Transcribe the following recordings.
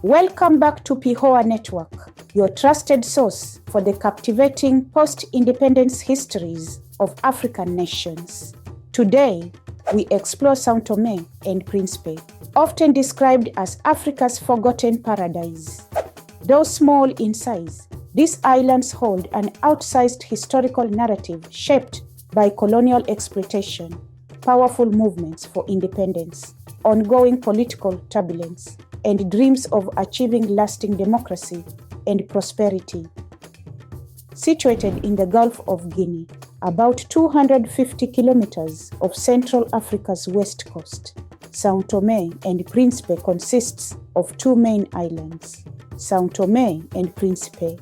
Welcome back to PIHOA Network, your trusted source for the captivating post-independence histories of African nations. Today, we explore São Tomé and Príncipe, often described as Africa's forgotten paradise. Though small in size, these islands hold an outsized historical narrative shaped by colonial exploitation, powerful movements for independence, ongoing political turbulence, and dreams of achieving lasting democracy and prosperity. Situated in the Gulf of Guinea, about 250 kilometers of Central Africa's west coast, São Tomé and Príncipe consists of two main islands, São Tomé and Príncipe,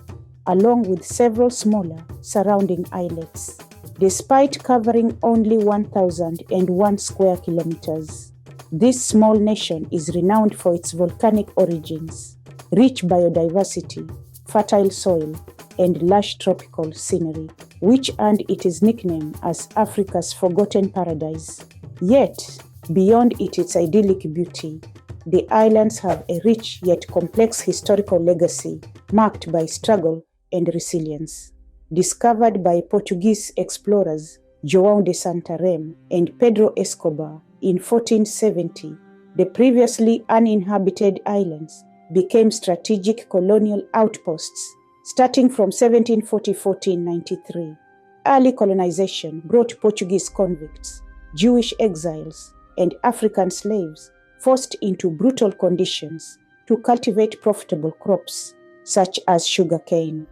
along with several smaller surrounding islets, despite covering only 1,001 square kilometers. This small nation is renowned for its volcanic origins, rich biodiversity, fertile soil, and lush tropical scenery, which earned it its nickname as Africa's forgotten paradise. Yet, beyond its idyllic beauty, the islands have a rich yet complex historical legacy marked by struggle and resilience. Discovered by Portuguese explorers João de Santarém and Pedro Escobar in 1470, the previously uninhabited islands became strategic colonial outposts starting from 1740-1493. Early colonization brought Portuguese convicts, Jewish exiles, and African slaves forced into brutal conditions to cultivate profitable crops such as sugarcane.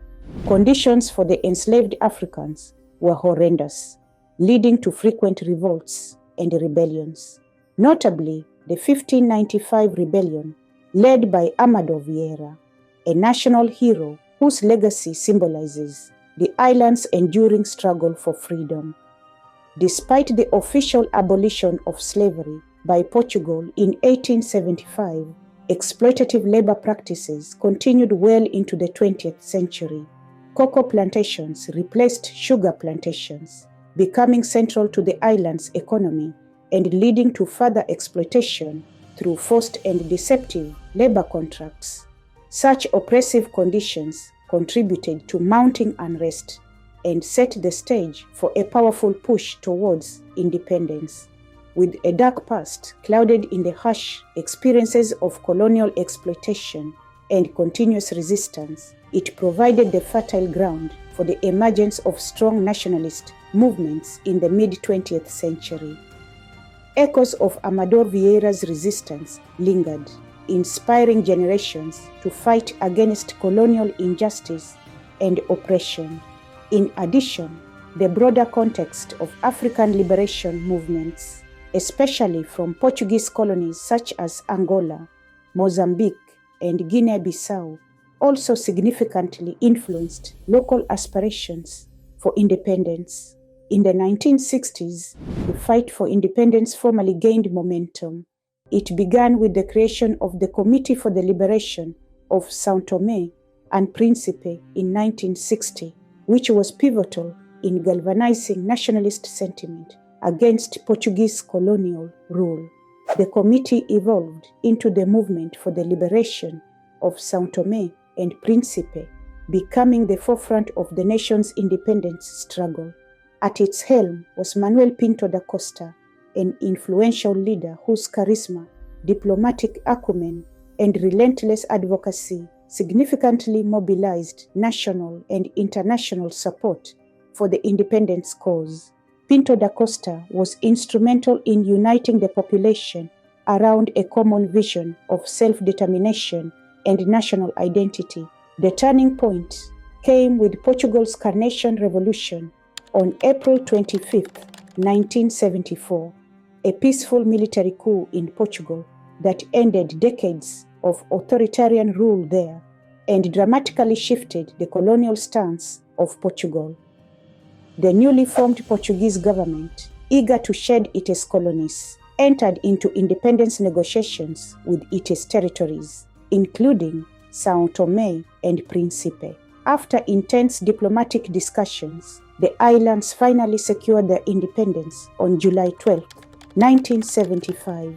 Conditions for the enslaved Africans were horrendous, leading to frequent revolts and rebellions. Notably, the 1595 rebellion, led by Amador Vieira, a national hero whose legacy symbolizes the island's enduring struggle for freedom. Despite the official abolition of slavery by Portugal in 1875, exploitative labor practices continued well into the 20th century. Cocoa plantations replaced sugar plantations, becoming central to the island's economy and leading to further exploitation through forced and deceptive labor contracts. Such oppressive conditions contributed to mounting unrest and set the stage for a powerful push towards independence. With a dark past clouded in the harsh experiences of colonial exploitation and continuous resistance, it provided the fertile ground for the emergence of strong nationalist movements in the mid-20th century. Echoes of Amador Vieira's resistance lingered, inspiring generations to fight against colonial injustice and oppression. In addition, the broader context of African liberation movements, especially from Portuguese colonies such as Angola, Mozambique, and Guinea-Bissau, also significantly influenced local aspirations for independence. In the 1960s, the fight for independence formally gained momentum. It began with the creation of the Committee for the Liberation of São Tomé and Príncipe in 1960, which was pivotal in galvanizing nationalist sentiment against Portuguese colonial rule. The committee evolved into the Movement for the Liberation of São Tomé and Príncipe, becoming the forefront of the nation's independence struggle. At its helm was Manuel Pinto da Costa, an influential leader whose charisma, diplomatic acumen, and relentless advocacy significantly mobilized national and international support for the independence cause. Pinto da Costa was instrumental in uniting the population around a common vision of self-determination and national identity. The turning point came with Portugal's Carnation Revolution on April 25, 1974, a peaceful military coup in Portugal that ended decades of authoritarian rule there and dramatically shifted the colonial stance of Portugal. The newly formed Portuguese government, eager to shed its colonies, entered into independence negotiations with its territories, including São Tomé and Príncipe. After intense diplomatic discussions, the islands finally secured their independence on July 12, 1975.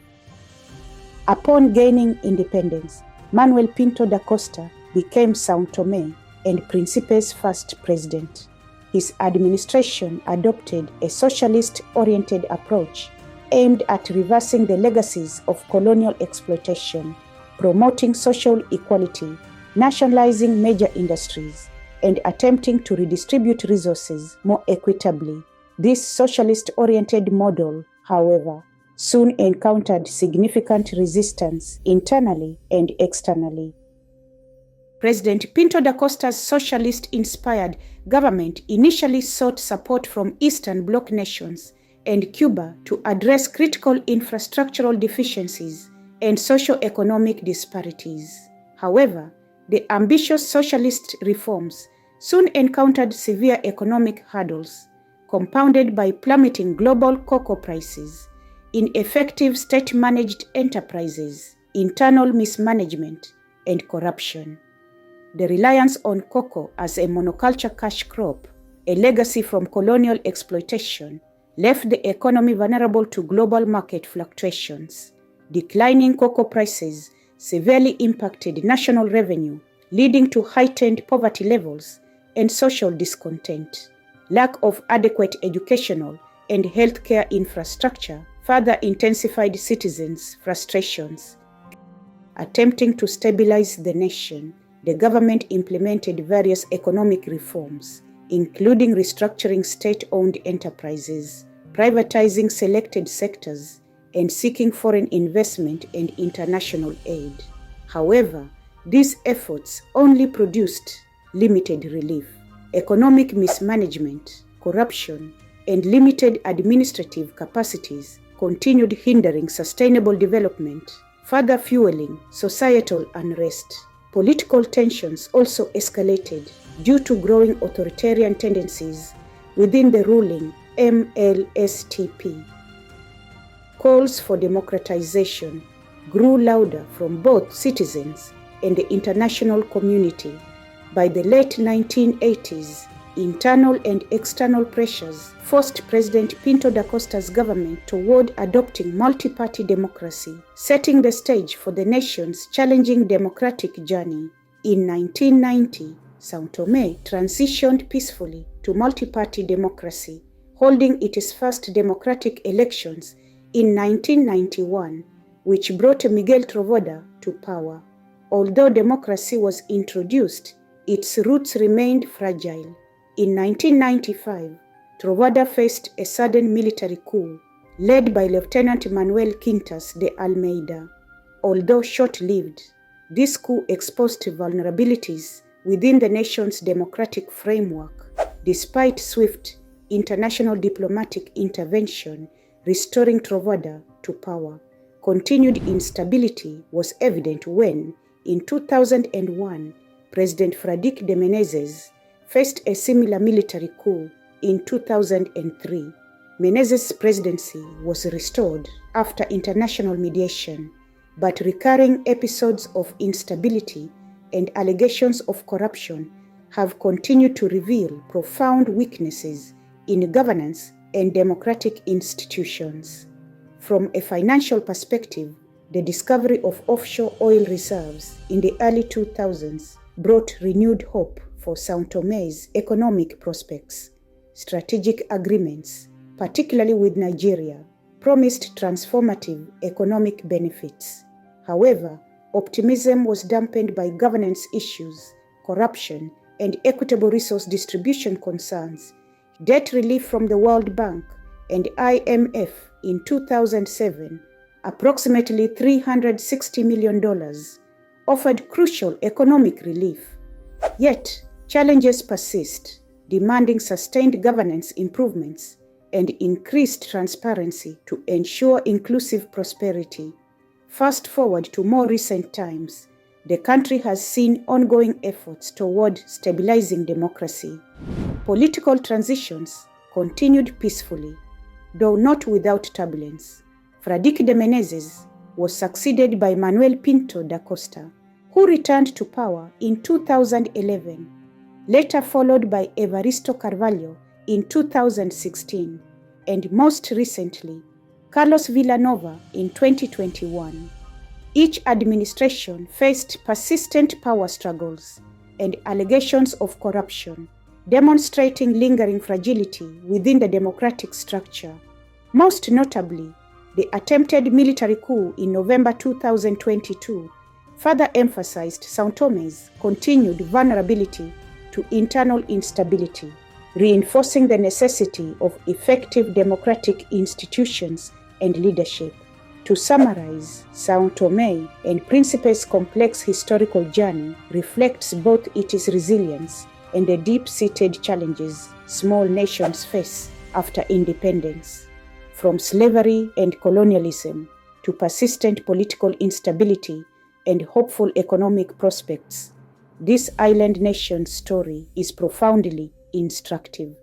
Upon gaining independence, Manuel Pinto da Costa became São Tomé and Príncipe's first president. His administration adopted a socialist-oriented approach aimed at reversing the legacies of colonial exploitation, promoting social equality, nationalizing major industries, and attempting to redistribute resources more equitably. This socialist-oriented model, however, soon encountered significant resistance internally and externally. President Pinto da Costa's socialist-inspired government initially sought support from Eastern Bloc nations and Cuba to address critical infrastructural deficiencies and socio-economic disparities. However, the ambitious socialist reforms soon encountered severe economic hurdles, compounded by plummeting global cocoa prices, ineffective state-managed enterprises, internal mismanagement, and corruption. The reliance on cocoa as a monoculture cash crop, a legacy from colonial exploitation, left the economy vulnerable to global market fluctuations. Declining cocoa prices severely impacted national revenue, leading to heightened poverty levels and social discontent. Lack of adequate educational and healthcare infrastructure further intensified citizens' frustrations. Attempting to stabilize the nation, the government implemented various economic reforms, including restructuring state-owned enterprises, privatizing selected sectors, and seeking foreign investment and international aid. However, these efforts only produced limited relief. Economic mismanagement, corruption, and limited administrative capacities continued hindering sustainable development, further fueling societal unrest. Political tensions also escalated due to growing authoritarian tendencies within the ruling MLSTP. Calls for democratization grew louder from both citizens and the international community. By the late 1980s, internal and external pressures forced President Pinto da Costa's government toward adopting multi-party democracy, setting the stage for the nation's challenging democratic journey. In 1990, São Tomé transitioned peacefully to multi-party democracy, holding its first democratic elections in 1991, which brought Miguel Trovoada to power. Although democracy was introduced, its roots remained fragile. In 1995, Trovoada faced a sudden military coup led by Lieutenant Manuel Quintas de Almeida. Although short-lived, this coup exposed vulnerabilities within the nation's democratic framework. Despite swift international diplomatic intervention restoring Trovoada to power, continued instability was evident when, in 2001, President Frederico de Menezes faced a similar military coup in 2003. Menezes' presidency was restored after international mediation, but recurring episodes of instability and allegations of corruption have continued to reveal profound weaknesses in governance and democratic institutions. From a financial perspective, the discovery of offshore oil reserves in the early 2000s brought renewed hope for São Tomé's economic prospects. Strategic agreements, particularly with Nigeria, promised transformative economic benefits. However, optimism was dampened by governance issues, corruption, and equitable resource distribution concerns. Debt relief from the World Bank and IMF in 2007, approximately $360 million, offered crucial economic relief. Yet, challenges persist, demanding sustained governance improvements and increased transparency to ensure inclusive prosperity. Fast forward to more recent times, the country has seen ongoing efforts toward stabilizing democracy. Political transitions continued peacefully, though not without turbulence. Frederico de Menezes was succeeded by Manuel Pinto da Costa, who returned to power in 2011, later followed by Evaristo Carvalho in 2016, and most recently, Carlos Villanova in 2021. Each administration faced persistent power struggles and allegations of corruption, demonstrating lingering fragility within the democratic structure. Most notably, the attempted military coup in November 2022 further emphasized São Tomé's continued vulnerability to internal instability, reinforcing the necessity of effective democratic institutions and leadership. To summarize, São Tomé and Príncipe's complex historical journey reflects both its resilience and the deep-seated challenges small nations face after independence. From slavery and colonialism to persistent political instability and hopeful economic prospects, this island nation's story is profoundly instructive.